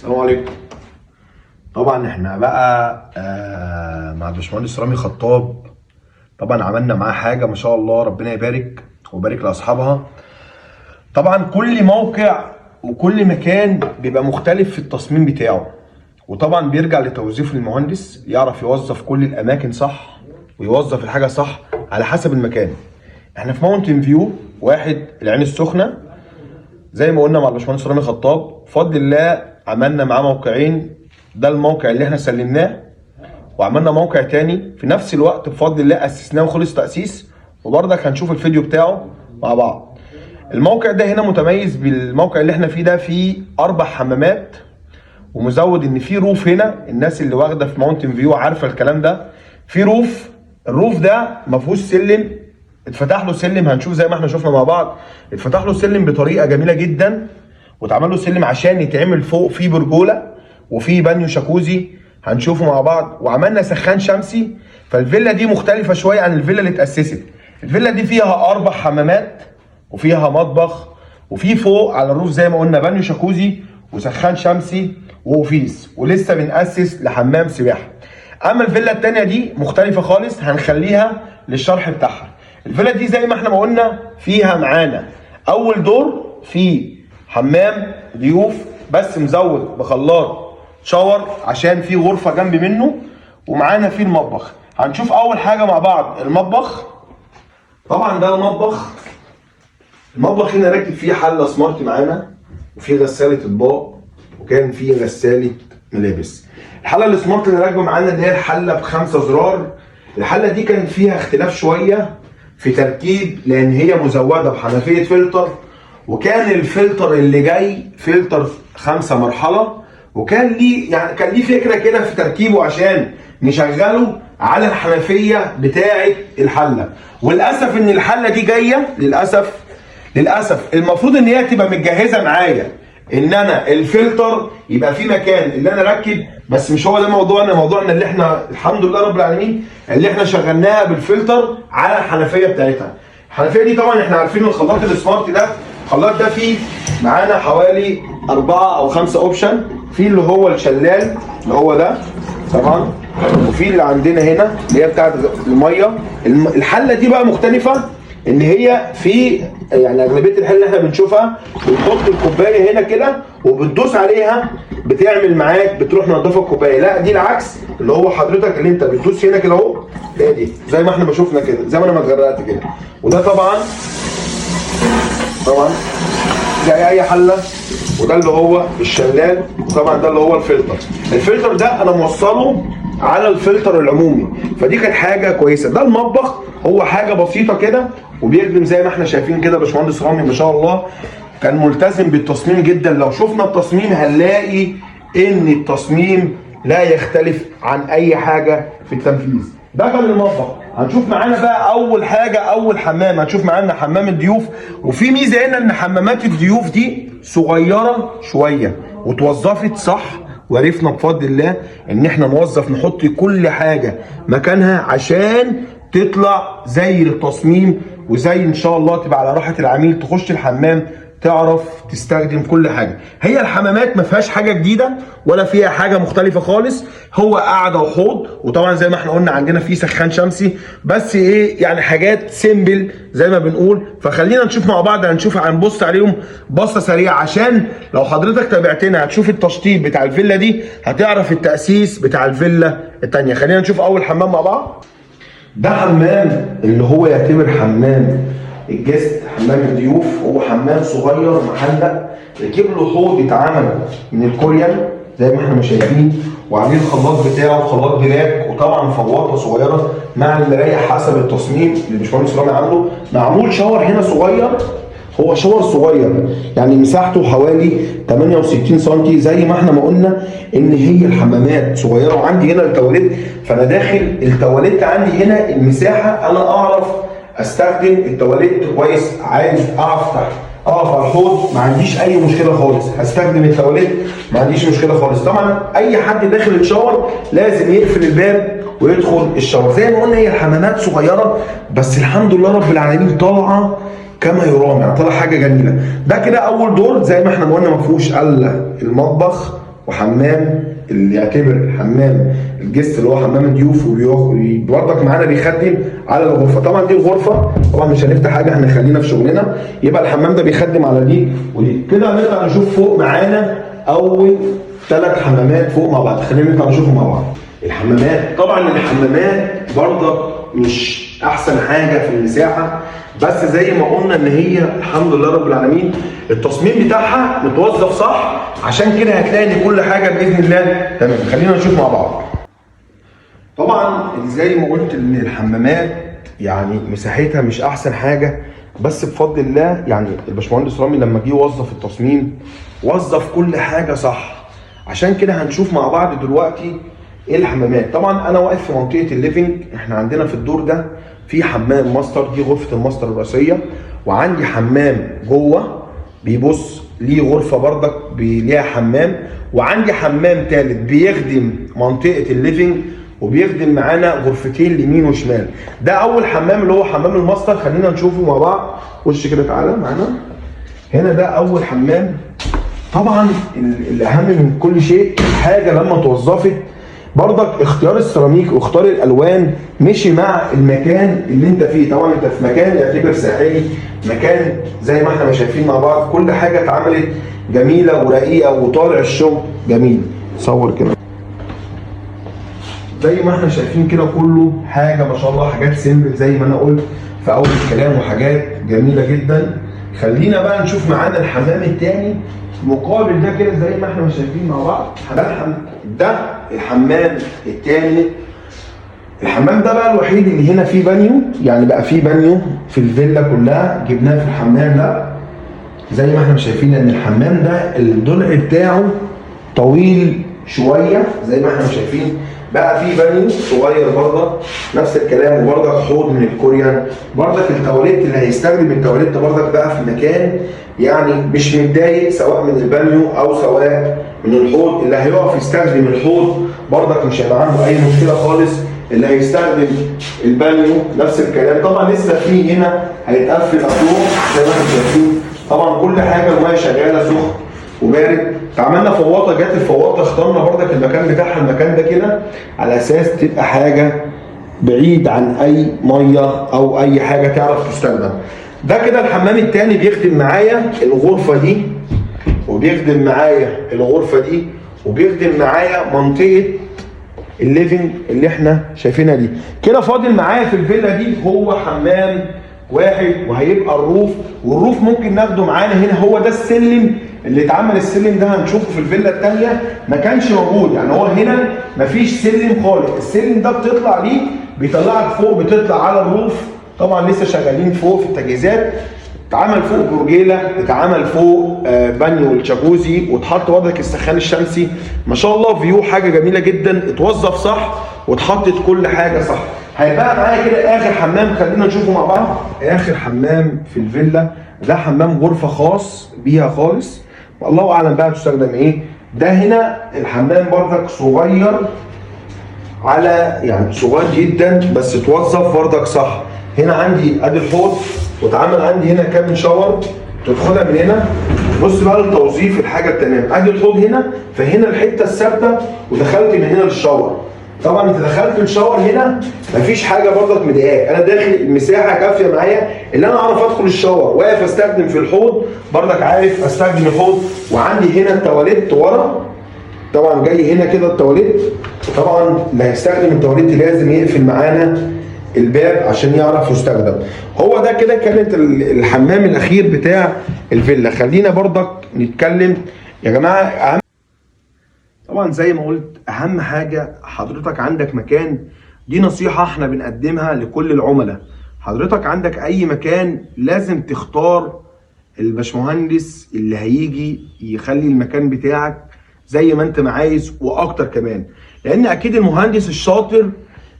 السلام عليكم. طبعا احنا بقى مع الباشمهندس رامي خطاب. طبعا عملنا معاه حاجه ما شاء الله، ربنا يبارك ويبارك لاصحابها. طبعا كل موقع وكل مكان بيبقى مختلف في التصميم بتاعه، وطبعا بيرجع لتوظيف المهندس يعرف يوظف كل الاماكن صح ويوظف الحاجه صح على حسب المكان. احنا في ماونتن فيو واحد العين السخنه زي ما قلنا مع الباشمهندس رامي خطاب. بفضل الله عملنا معاه موقعين، ده الموقع اللي احنا سلمناه، وعملنا موقع تاني في نفس الوقت بفضل الله اسسناه وخلص تاسيس، وبرضك هنشوف الفيديو بتاعه مع بعض. الموقع ده هنا متميز بالموقع اللي احنا فيه ده، فيه 4 حمامات، ومزود ان في روف هنا. الناس اللي واخده في ماونتن فيو عارفه الكلام ده. في روف، الروف ده ما فيهوش سلم، اتفتح له سلم، هنشوف زي ما احنا شفنا مع بعض. اتفتح له سلم بطريقه جميله جدا، واتعمل له سلم عشان يتعمل فوق فيه برجوله وفي بانيو شاكوزي هنشوفه مع بعض، وعملنا سخان شمسي. فالفيلا دي مختلفه شويه عن الفيلا اللي اتاسست. الفيلا دي فيها 4 حمامات وفيها مطبخ، وفي فوق على الروف زي ما قلنا بانيو شاكوزي وسخان شمسي واوفيس، ولسه بنأسس لحمام سباحه. اما الفيلا الثانيه دي مختلفه خالص، هنخليها للشرح بتاعها. الفيلا دي زي ما احنا ما قلنا فيها معانا اول دور في حمام ضيوف بس مزود بخلاط شاور عشان في غرفه جنب منه، ومعانا في المطبخ. هنشوف اول حاجه مع بعض المطبخ. طبعا ده المطبخ هنا راكب فيه حله سمارت معانا، وفي غساله اطباق، وكان في غساله ملابس. الحله السمارت اللي راكبه معانا اللي هي الحله ب5 زرار. الحله دي كان فيها اختلاف شويه في تركيب، لان هي مزوده بحنفيه فلتر، وكان الفلتر اللي جاي فلتر 5 مرحله، وكان ليه فكره كده في تركيبه عشان نشغله على الحنفيه بتاعه الحله. وللاسف ان الحله دي جايه للاسف المفروض ان هي تبقى متجهزه معايا، ان انا الفلتر يبقى في مكان اللي انا اركب، بس مش هو ده موضوعنا اللي احنا الحمد لله رب العالمين اللي احنا شغلناها بالفلتر على الحنفيه بتاعتها. الحنفيه دي طبعا احنا عارفين الخلاط السمارت ده، الخلاط ده فيه معانا حوالي 4 أو 5 اوبشن. في اللي هو الشلال اللي هو ده طبعا، وفي اللي عندنا هنا اللي هي بتاعت الميه. الحله دي بقى مختلفه، ان هي في يعني اغلبيه الحل اللي احنا بنشوفها بتحط الكوبايه هنا كده وبتدوس عليها بتعمل معاك بتروح منضفه الكوبايه. لا دي العكس، اللي هو حضرتك اللي انت بتدوس هنا كده اهو، هي دي زي ما احنا ما شفنا كده، زي ما انا ما اتغرقت كده. وده طبعا زي اي حله. وده اللي هو الشلال، وطبعا ده اللي هو الفلتر ده انا موصله على الفلتر العمومي، فدي كانت حاجه كويسه. ده المطبخ هو حاجه بسيطه كده، وبيخدم زي ما احنا شايفين كده. باشمهندس رامي ما شاء الله كان ملتزم بالتصميم جدا. لو شفنا التصميم هنلاقي ان التصميم لا يختلف عن اي حاجه في التنفيذ. ده كان المطبخ. هنشوف معانا بقى اول حاجه اول حمام، هنشوف معانا حمام الضيوف. وفي ميزه هنا ان حمامات الضيوف دي صغيره شويه وتوظفت صح، وعرفنا بفضل الله ان احنا نوظف نحط كل حاجه مكانها عشان تطلع زي التصميم، وزي ان شاء الله تبقى على راحه العميل. تخش الحمام تعرف تستخدم كل حاجه. هي الحمامات ما فيهاش حاجه جديده ولا فيها حاجه مختلفه خالص، هو قاعده وحوض، وطبعا زي ما احنا قلنا عندنا فيه سخان شمسي، بس ايه يعني حاجات سيمبل زي ما بنقول. فخلينا نشوف مع بعض، هنبص عليهم بصه سريعه، عشان لو حضرتك تابعتنا هتشوف التشطيب بتاع الفيلا دي، هتعرف التاسيس بتاع الفيلا الثانيه. خلينا نشوف اول حمام مع بعض. ده حمام اللي هو يعتبر حمام الجست، حمام الضيوف. هو حمام صغير محلق، ركب له حوض اتعمل من الكوريان زي ما احنا شايفين، وعاملين الخلاط بتاعه خلاط براك، وطبعا فواطه صغيره مع المرايه حسب التصميم اللي الباشمهندس رامي عامله. معمول شاور هنا صغير، هو شاور صغير يعني مساحته حوالي 68 سم زي ما احنا ما قلنا ان هي الحمامات صغيره. وعندي هنا التواليت، فانا داخل التواليت عندي هنا المساحه انا اعرف استخدم التواليت كويس. عايز اقف على الحوض ما عنديش اي مشكله خالص، هستخدم التواليت ما عنديش مشكله خالص. طبعا اي حد داخل الشاور لازم يقفل الباب ويدخل الشاور. زي ما قلنا هي الحمامات صغيره، بس الحمد لله رب العالمين طالعه كما يرام، يعني طالعه حاجه جميله. ده كده اول دور زي ما احنا ما قلنا ما فيهوش الا المطبخ وحمام اللي يعتبر حمام الجست اللي هو حمام الضيوف، وبرضك معانا بيخدم على الغرفه. طبعا دي الغرفه، طبعا مش هنفتح حاجه، احنا خلينا في شغلنا. يبقى الحمام ده بيخدم على دي ودي. كده هنطلع نشوف فوق معانا اول 3 حمامات فوق مع بعض. خلينا نطلع نشوفهم مع بعض. الحمامات، طبعا الحمامات برضك مش احسن حاجه في المساحه، بس زي ما قلنا ان هي الحمد لله رب العالمين التصميم بتاعها متوظف صح، عشان كده هتلاقي ان كل حاجه باذن الله تمام. خلينا نشوف مع بعض. طبعا زي ما قلت ان الحمامات يعني مساحتها مش احسن حاجه، بس بفضل الله يعني الباشمهندس رامي لما جه وظف التصميم وظف كل حاجه صح. عشان كده هنشوف مع بعض دلوقتي ايه الحمامات. طبعا انا واقف في منطقه الليفنج. احنا عندنا في الدور ده في حمام ماستر، دي غرفه الماستر الرئيسيه، وعندي حمام جوه بيبص ليه غرفه بردك ليها حمام، وعندي حمام ثالث بيخدم منطقه الليفنج وبيخدم معانا غرفتين اليمين وشمال. ده اول حمام اللي هو حمام الماستر. خلينا نشوفه مع بعض. خش كده تعالى معانا. هنا ده اول حمام. طبعا الاهم من كل شيء حاجه لما توظفت برضك اختيار السيراميك واختيار الالوان مشي مع المكان اللي انت فيه. طبعا انت في مكان يعتبر ساحلي، مكان زي ما احنا شايفين مع بعض، كل حاجه اتعملت جميله ورقيقه وطالع الشغل جميل. صور كده زي ما احنا شايفين كده، كله حاجه ما شاء الله، حاجات سيمبل زي ما انا قلت في اول الكلام، وحاجات جميله جدا. خلينا بقى نشوف معانا الحمام الثاني مقابل ده كده زي ما احنا شايفين مع بعض. ده الحمام الثاني. الحمام ده بقى الوحيد اللي هنا فيه بانيو، يعني بقى فيه بانيو في الفيلا كلها، جبناه في الحمام ده زي ما احنا شايفين ان الحمام ده الضلع بتاعه طويل شويه زي ما احنا شايفين. بقى فيه بانيو صغير برضه نفس الكلام، وبرضك حوض من الكوريان. برضك التواليت اللي هيستخدم التواليت برضك بقى في مكان يعني مش متضايق، سواء من البانيو او سواء من الحوض. اللي هيقف يستخدم الحوض برضك مش هيبقى عنده اي مشكله خالص. اللي هيستخدم البانيو نفس الكلام. طبعا لسه في هنا هيتقفل اطلوق زي ما احنا شايفين. طبعا كل حاجه الميه شغاله سخن وبارد. عملنا فواطه، جت الفواطه اخترنا برضك المكان بتاعها، المكان ده كده على اساس تبقى حاجه بعيد عن اي ميه او اي حاجه تعرف تستخدم. ده كده الحمام الثاني بيخدم معايا الغرفه دي، وبيخدم معايا الغرفه دي، وبيخدم معايا منطقه الليفنج اللي احنا شايفينها دي. كده فاضل معايا في الفيلا دي هو حمام واحد، وهيبقى الروف. والروف ممكن ناخده معانا هنا. هو ده السلم اللي اتعمل. السلم ده هنشوفه في الفيلا الثانيه ما كانش موجود، يعني هو هنا مفيش سلم خالص. السلم ده بتطلع ليه، بيطلعك فوق، بتطلع على الروف. طبعا لسه شغالين فوق في التجهيزات. اتعمل فوق برجيله، اتعمل فوق بانيو والجاكوزي، واتحط وضعك السخان الشمسي. ما شاء الله فيو حاجه جميله جدا، اتوظف صح واتحطت كل حاجه صح. هيبقى معايا كده اخر حمام، خلينا نشوفه مع بعض. اخر حمام في الفيلا ده حمام غرفه خاص بيها خالص، والله اعلم بقى تستخدم ايه. ده هنا الحمام برضك صغير، على يعني صغير جدا، بس اتوظف برضك صح. هنا عندي ادي الحوض، واتعمل عندي هنا كابن شاور تدخلها من هنا. بص بقى للتوظيف الحاجه التمام. ادي الحوض هنا، فهنا الحته الثابته، ودخلت من هنا للشاور. طبعا انت دخلت الشاور هنا مفيش حاجه برضك مضايقاك، انا داخل المساحه كافيه معايا اللي انا اعرف ادخل الشاور، واقف استخدم في الحوض برضك عارف استخدم الحوض. وعندي هنا التواليت ورا، طبعا جاي هنا كده التواليت. طبعا اللي هيستخدم التواليت لازم يقفل معانا الباب عشان يعرف يستخدم. هو ده كده كانت الحمام الاخير بتاع الفيلا. خلينا برضك نتكلم يا جماعه. طبعا زي ما قلت اهم حاجه حضرتك عندك مكان، دي نصيحه احنا بنقدمها لكل العملاء. حضرتك عندك اي مكان لازم تختار الباشمهندس اللي هيجي يخلي المكان بتاعك زي ما انت عايز واكتر كمان، لان اكيد المهندس الشاطر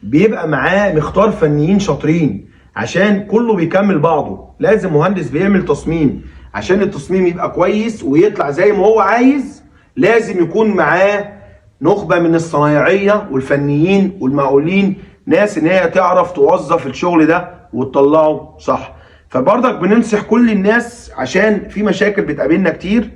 بيبقى معاه مختار فنيين شاطرين، عشان كله بيكمل بعضه. لازم مهندس بيعمل تصميم عشان التصميم يبقى كويس ويطلع زي ما هو عايز، لازم يكون معاه نخبة من الصنايعية والفنيين والمقاولين، ناس ان هي تعرف توظف الشغل ده وتطلعه صح. فبرضك بننصح كل الناس، عشان في مشاكل بتقابلنا كتير.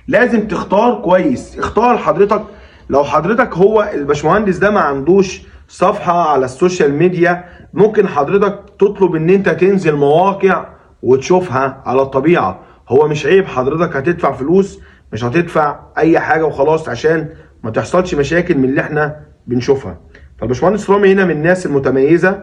لازم تختار كويس. اختار حضرتك، لو حضرتك هو الباشمهندس ده ما عندوش صفحة على السوشيال ميديا، ممكن حضرتك تطلب ان انت تنزل مواقع وتشوفها على الطبيعة. هو مش عيب، حضرتك هتدفع فلوس، مش هتدفع اي حاجة وخلاص عشان ما تحصلش مشاكل من اللي احنا بنشوفها. فالباشمهندس رامي هنا من الناس المتميزة،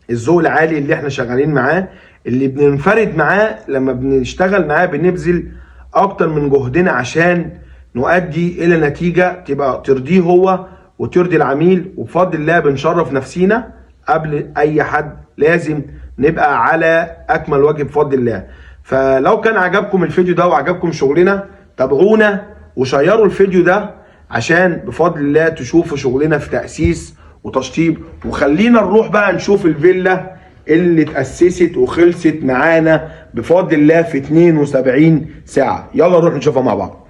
الذوق العالي اللي احنا شغالين معاه، اللي بننفرد معاه لما بنشتغل معاه بنبذل اكتر من جهدنا عشان نؤدي الى نتيجة تبقى ترضيه هو وترضي العميل. وبفضل الله بنشرف نفسينا قبل اي حد، لازم نبقى على اكمل وجه بفضل الله. فلو كان عجبكم الفيديو ده وعجبكم شغلنا، تابعونا وشيروا الفيديو ده عشان بفضل الله تشوفوا شغلنا في تأسيس وتشطيب. وخلينا نروح بقى نشوف الفيلا اللي اتأسست وخلصت معانا بفضل الله في 72 ساعة. يلا نروح نشوفها مع بعض.